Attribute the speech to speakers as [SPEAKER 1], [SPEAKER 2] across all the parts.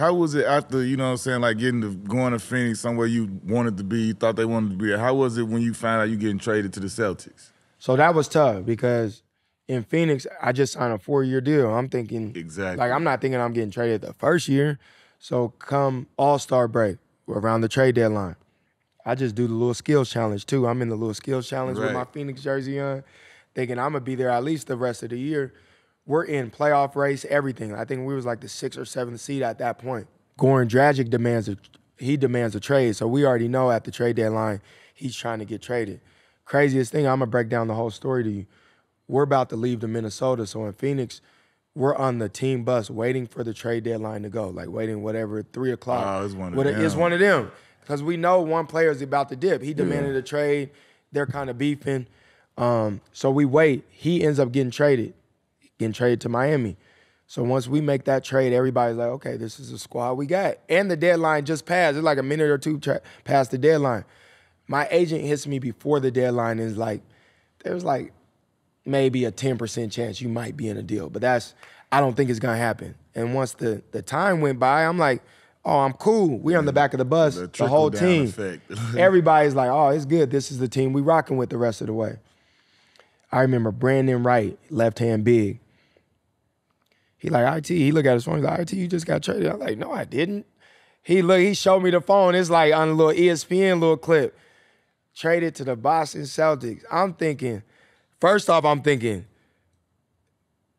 [SPEAKER 1] How was it after, you know what I'm saying, like going to Phoenix, somewhere you wanted to be, you thought they wanted to be at? How was it when you found out you getting traded to the Celtics?
[SPEAKER 2] So that was tough because in Phoenix, I just signed a 4-year deal. I'm thinking,
[SPEAKER 1] Exactly.
[SPEAKER 2] like, I'm not thinking I'm getting traded the first year. So come All-Star break, around the trade deadline, I just do the little skills challenge too. I'm in the little skills challenge with my Phoenix jersey on, thinking I'm gonna be there at least the rest of the year. We're in playoff race, everything. I think we was like the 6th or 7th seed at that point. Goran Dragic demands a trade, so we already know at the trade deadline he's trying to get traded. Craziest thing, I'm gonna break down the whole story to you. We're about to leave to Minnesota, so in Phoenix, we're on the team bus waiting for the trade deadline to go, like waiting whatever, 3 o'clock.
[SPEAKER 1] Oh, it's one of them.
[SPEAKER 2] It's one of them, because we know one player's about to dip. He demanded a trade. They're kind of beefing. So we wait. He ends up getting traded to Miami. So once we make that trade, everybody's like, okay, this is the squad we got. And the deadline just passed. It's like a minute or two past the deadline. My agent hits me before the deadline and is like, there's like maybe a 10% chance you might be in a deal, but I don't think it's gonna happen. And once the time went by, I'm like, oh, I'm cool. We're on the back of the bus, the whole team. Everybody's like, oh, it's good. This is the team we rocking with the rest of the way. I remember Brandon Wright, left-hand big. He like, IT, he look at his phone, he's like, IT, you just got traded. I'm like, no, I didn't. He showed me the phone. It's like on a little ESPN little clip. Traded to the Boston Celtics. First off, I'm thinking,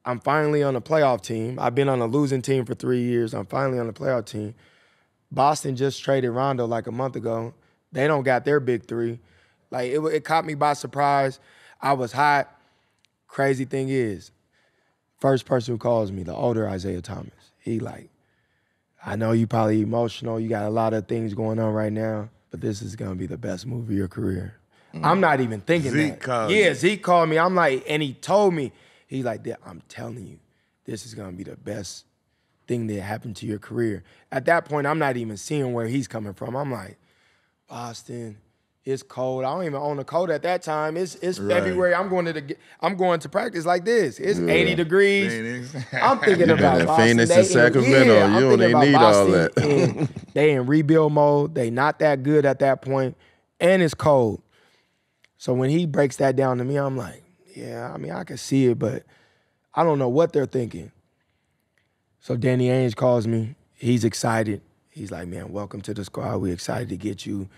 [SPEAKER 2] I'm finally on a playoff team. I've been on a losing team for 3 years. I'm finally on a playoff team. Boston just traded Rondo like a month ago. They don't got their big three. Like, it caught me by surprise. I was hot. Crazy thing is, first person who calls me, the older Isaiah Thomas, he like, I know you probably emotional. You got a lot of things going on right now, but this is going to be the best move of your career. I'm not even thinking that. Zeke called me. I'm like, and he told me, he's like, I'm telling you, this is going to be the best thing that happened to your career. At that point, I'm not even seeing where he's coming from. I'm like, Boston, it's cold. I don't even own a coat at that time. It's February. I'm going to practice like this. It's 80 degrees. I'm thinking about Boston.
[SPEAKER 3] Phoenix and Sacramento. You don't even need all that.
[SPEAKER 2] They in rebuild mode. They not that good at that point, and it's cold. So when he breaks that down to me, I'm like, yeah, I mean, I can see it, but I don't know what they're thinking. So Danny Ainge calls me. He's excited. He's like, man, welcome to the squad. We're excited to get you.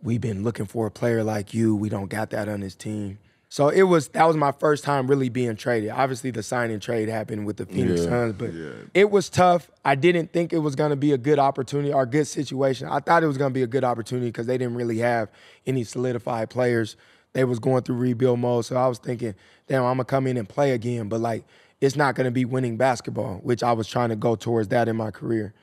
[SPEAKER 2] We've been looking for a player like you. We don't got that on this team. So that was my first time really being traded. Obviously, the sign and trade happened with the Phoenix Suns, but it was tough. I didn't think it was going to be a good opportunity or a good situation. I thought it was going to be a good opportunity because they didn't really have any solidified players. They was going through rebuild mode, so I was thinking, damn, I'm going to come in and play again, but like, it's not going to be winning basketball, which I was trying to go towards that in my career.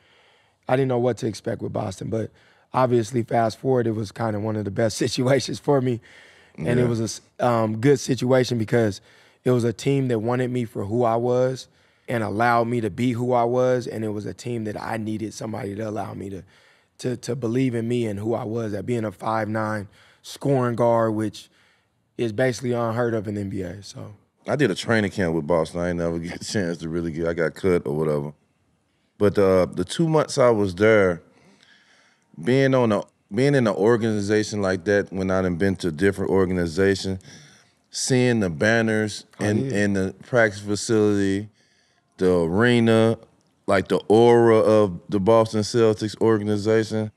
[SPEAKER 2] I didn't know what to expect with Boston, but obviously, fast forward, it was kind of one of the best situations for me. And it was a good situation because it was a team that wanted me for who I was and allowed me to be who I was. And it was a team that I needed somebody to allow me to believe in me and who I was at being a 5'9" scoring guard, which is basically unheard of in the NBA. So
[SPEAKER 3] I did a training camp with Boston. I ain't never get a chance to really I got cut or whatever. But the 2 months I was there, being in an organization like that, when I done been to different organizations, seeing the banners in the practice facility, the arena, like the aura of the Boston Celtics organization,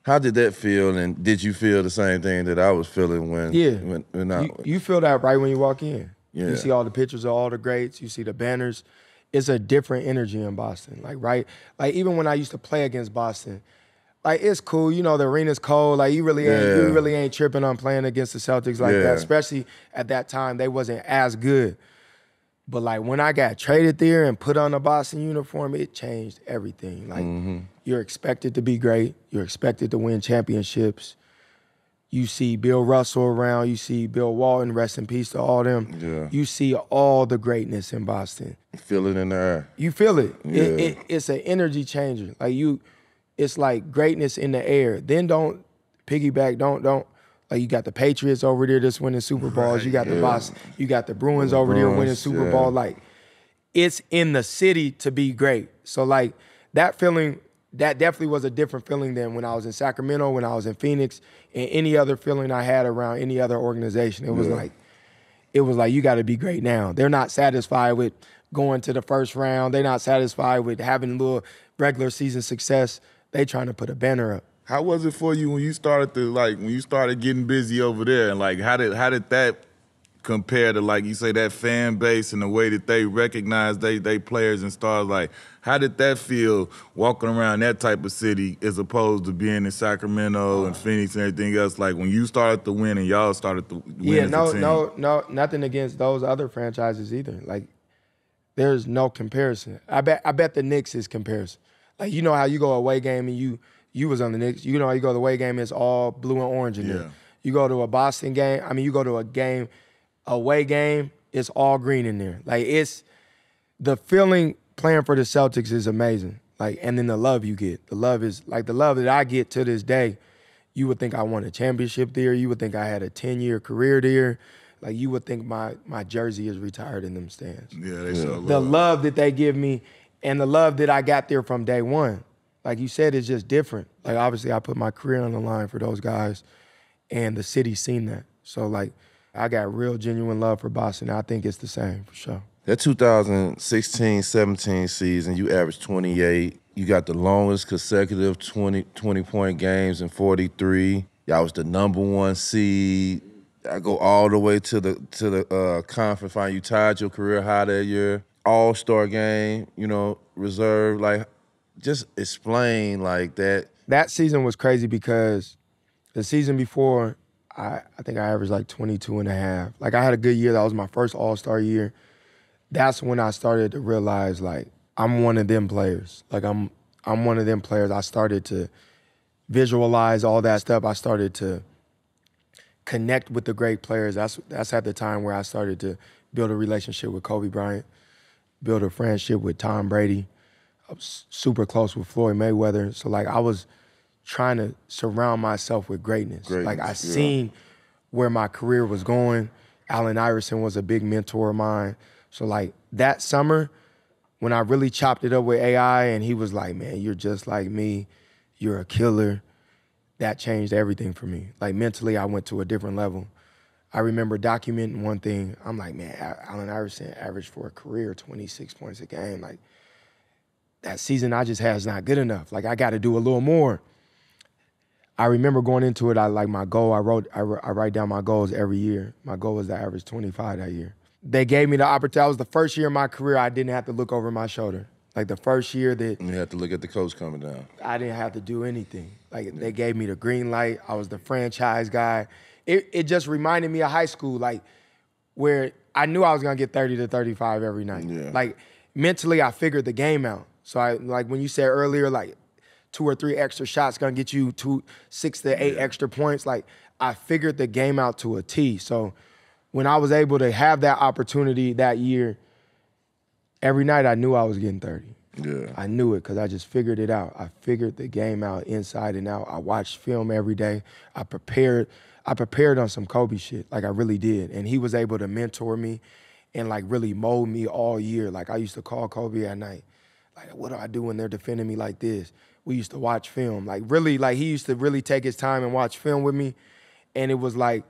[SPEAKER 3] how did that feel? And did you feel the same thing that I was feeling when
[SPEAKER 2] you feel that right when you walk in.
[SPEAKER 3] Yeah.
[SPEAKER 2] You see all the pictures of all the greats. You see the banners. It's a different energy in Boston. Like even when I used to play against Boston, like, it's cool. You know, the arena's cold. Like, you really ain't tripping on playing against the Celtics like that. Especially at that time, they wasn't as good. But, like, when I got traded there and put on a Boston uniform, it changed everything. Like, you're expected to be great. You're expected to win championships. You see Bill Russell around. You see Bill Walton, rest in peace to all them.
[SPEAKER 3] Yeah.
[SPEAKER 2] You see all the greatness in Boston.
[SPEAKER 3] You feel it in the air.
[SPEAKER 2] You feel it.
[SPEAKER 3] Yeah.
[SPEAKER 2] It's an energy changer. Like, it's like greatness in the air. Then don't piggyback, don't. Like, you got the Patriots over there just winning Super Bowls.
[SPEAKER 1] Right,
[SPEAKER 2] you got the Boston, you got the Bruins over there winning Super Bowl. Like, it's in the city to be great. So, like, that feeling that definitely was a different feeling than when I was in Sacramento, when I was in Phoenix, and any other feeling I had around any other organization. It was like, you got to be great now. They're not satisfied with going to the first round. They're not satisfied with having a little regular season success. They trying to put a banner up.
[SPEAKER 1] How was it for you when you started getting busy over there, and like how did that compare to, like you say, that fan base and the way that they recognize they players and stars? Like, how did that feel walking around that type of city as opposed to being in Sacramento and Phoenix and everything else? Like when you started to win and y'all started to win as a team.
[SPEAKER 2] No, nothing against those other franchises either. Like, there's no comparison. I bet the Knicks is comparison. Like, you know how you go away game and you was on the Knicks. You know how you go to the away game, it's all blue and orange in there. You go to a Boston game, you go to a away game, it's all green in there. Like, it's the feeling playing for the Celtics is amazing. Like, and then the love you get. The love is like the love that I get to this day. You would think I won a championship there. You would think I had a 10-year career there. Like, you would think my jersey is retired in them stands.
[SPEAKER 1] Yeah, they so
[SPEAKER 2] the love that they give me and the love that I got there from day one. Like you said, it's just different. Like, obviously, I put my career on the line for those guys, and the city's seen that. So, like, I got real, genuine love for Boston. I think it's the same, for sure.
[SPEAKER 3] That 2016-17 season, you averaged 28. You got the longest consecutive 20-point games in 43. Y'all was the #1 seed. I go all the way to the conference final. You tied your career high that year. All-star game, reserve. Like, just explain like that.
[SPEAKER 2] That season was crazy because the season before, I think I averaged like 22 and a half. Like, I had a good year. That was my first All-Star year. That's when I started to realize, like, I'm one of them players. Like, I'm one of them players. I started to visualize all that stuff. I started to connect with the great players. That's at the time where I started to build a relationship with Kobe Bryant, build a friendship with Tom Brady. I was super close with Floyd Mayweather. So, like, I was trying to surround myself with greatness. Like, I seen where my career was going. Allen Iverson was a big mentor of mine. So, like, that summer, when I really chopped it up with AI and he was like, man, you're just like me. You're a killer. That changed everything for me. Like, mentally, I went to a different level. I remember documenting one thing. I'm like, man, Allen Iverson averaged for a career 26 points a game. Like, that season I just had is not good enough. Like, I got to do a little more. I remember going into it, my goal, I write down my goals every year. My goal was to average 25 that year. They gave me the opportunity. That was the first year in my career I didn't have to look over my shoulder. Like, the first year that
[SPEAKER 3] you had to look at the coach coming down.
[SPEAKER 2] I didn't have to do anything. Like, they gave me the green light. I was the franchise guy. It just reminded me of high school, like, where I knew I was gonna get 30 to 35 every night.
[SPEAKER 3] Yeah.
[SPEAKER 2] Like, mentally, I figured the game out. So like when you said earlier, like 2 or 3 extra shots gonna get you 6 to 8 extra points. Like, I figured the game out to a T. So when I was able to have that opportunity that year, every night I knew I was getting 30.
[SPEAKER 3] Yeah.
[SPEAKER 2] I knew it because I just figured it out. I figured the game out inside and out. I watched film every day. I prepared on some Kobe shit, like I really did. And he was able to mentor me and like really mold me all year. Like, I used to call Kobe at night. Like, what do I do when they're defending me like this? We used to watch film. Like, really, like, he used to really take his time and watch film with me. And it was like,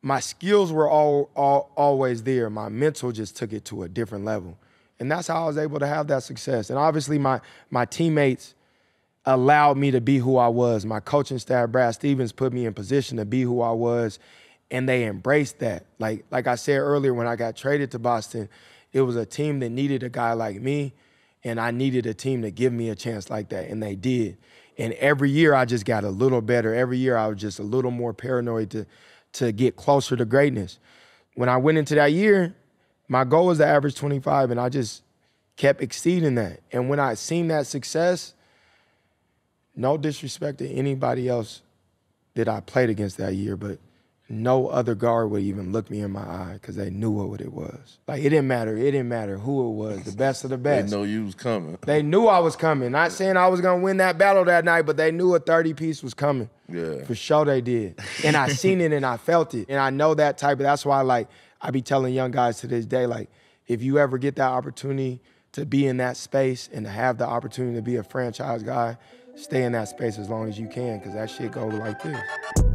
[SPEAKER 2] my skills were always there. My mental just took it to a different level. And that's how I was able to have that success. And obviously my teammates allowed me to be who I was. My coaching staff, Brad Stevens, put me in position to be who I was, and they embraced that. Like I said earlier, when I got traded to Boston, it was a team that needed a guy like me, and I needed a team to give me a chance like that, and they did. And every year I just got a little better. Every year I was just a little more paranoid to get closer to greatness. When I went into that year, my goal was to average 25, and I just kept exceeding that. And when I seen that success, no disrespect to anybody else that I played against that year, but no other guard would even look me in my eye because they knew what it was. Like, it didn't matter. It didn't matter who it was, the best of the best.
[SPEAKER 3] They know you was coming.
[SPEAKER 2] They knew I was coming. Not saying I was going to win that battle that night, but they knew a 30-piece was coming.
[SPEAKER 3] Yeah.
[SPEAKER 2] For sure they did. And I seen it and I felt it. And I know that type of, that's why, like, I be telling young guys to this day, like, if you ever get that opportunity to be in that space and to have the opportunity to be a franchise guy, stay in that space as long as you can, because that shit goes like this.